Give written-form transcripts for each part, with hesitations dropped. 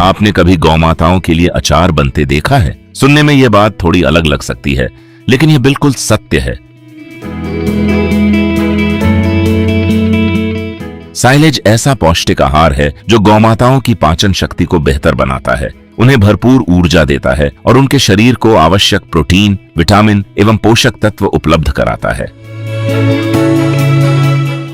आपने कभी गौमाताओं के लिए अचार बनते देखा है? सुनने में यह बात थोड़ी अलग लग सकती है, लेकिन यह बिल्कुल सत्य है। साइलेज ऐसा पौष्टिक आहार है जो गौमाताओं की पाचन शक्ति को बेहतर बनाता है, उन्हें भरपूर ऊर्जा देता है और उनके शरीर को आवश्यक प्रोटीन, विटामिन एवं पोषक तत्व उपलब्ध कराता है।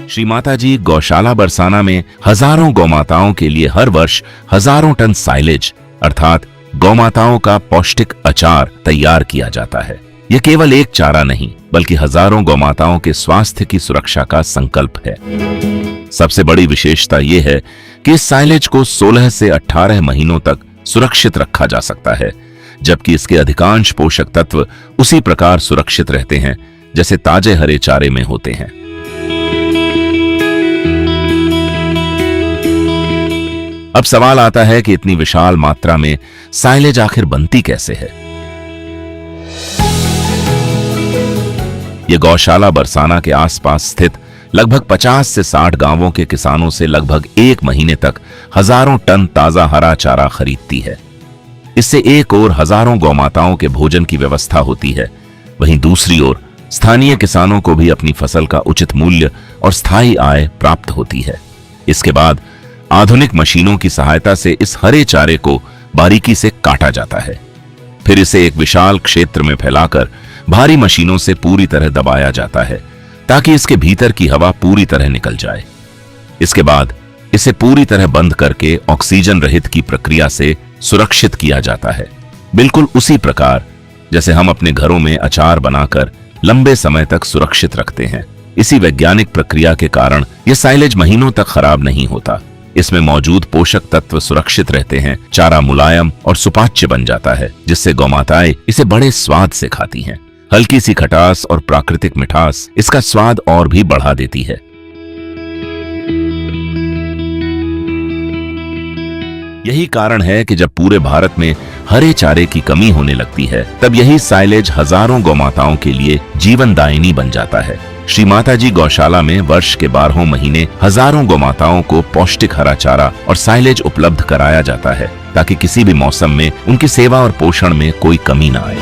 श्री माताजी गौशाला बरसाना में हजारों गौमाताओं के लिए हर वर्ष हजारों टन साइलेज अर्थात गौमाताओं का पौष्टिक अचार तैयार किया जाता है। यह केवल एक चारा नहीं, बल्कि हजारों गौमाताओं के स्वास्थ्य की सुरक्षा का संकल्प है। सबसे बड़ी विशेषता यह है कि इस साइलेज को 16 से 18 महीनों तक सुरक्षित रखा जा सकता है, जबकि इसके अधिकांश पोषक तत्व उसी प्रकार सुरक्षित रहते हैं जैसे ताजे हरे चारे में होते हैं। अब सवाल आता है कि इतनी विशाल मात्रा में साइलेज आखिर बनती कैसे है? यह गौशाला बरसाना के आसपास स्थित लगभग 50 से 60 गांवों के किसानों से लगभग 1 महीने तक हजारों टन ताजा हरा चारा खरीदती है। इससे एक ओर हजारों गौमाताओं के भोजन की व्यवस्था होती है, वहीं दूसरी ओर स्थानीय किसानों को भी अपनी फसल का उचित मूल्य और स्थायी आय प्राप्त होती है। इसके बाद आधुनिक मशीनों की सहायता से इस हरे चारे को बारीकी से काटा जाता है, फिर इसे एक विशाल क्षेत्र में फैलाकर भारी मशीनों से पूरी तरह दबाया जाता है ताकि इसके भीतर की हवा पूरी तरह निकल जाए। इसके बाद इसे पूरी तरह बंद करके ऑक्सीजन रहित की प्रक्रिया से सुरक्षित किया जाता है, बिल्कुल उसी प्रकार जैसे हम अपने घरों में अचार बनाकर लंबे समय तक सुरक्षित रखते हैं। इसी वैज्ञानिक प्रक्रिया के कारण यह साइलेज महीनों तक खराब नहीं होता। इसमें मौजूद पोषक तत्व सुरक्षित रहते हैं, चारा मुलायम और सुपाच्य बन जाता है, जिससे गौमाताएं इसे बड़े स्वाद से खाती हैं। हल्की सी खटास और प्राकृतिक मिठास इसका स्वाद और भी बढ़ा देती है। यही कारण है कि जब पूरे भारत में हरे चारे की कमी होने लगती है, तब यही साइलेज हजारों गौमाताओं के लिए जीवनदायिनी बन जाता है। श्री माताजी गौशाला में वर्ष के 12 महीने हजारों गौमाताओं को पौष्टिक हरा चारा और साइलेज उपलब्ध कराया जाता है, ताकि किसी भी मौसम में उनकी सेवा और पोषण में कोई कमी न आए।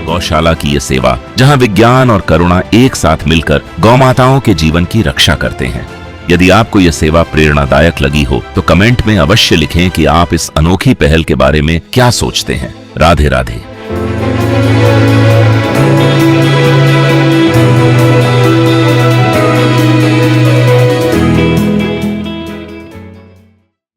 गौशाला की ये सेवा, जहां विज्ञान और करुणा एक साथ मिलकर गौमाताओं के जीवन की रक्षा करते हैं। यदि आपको यह सेवा प्रेरणादायक लगी हो तो कमेंट में अवश्य लिखें कि आप इस अनोखी पहल के बारे में क्या सोचते हैं। राधे राधे।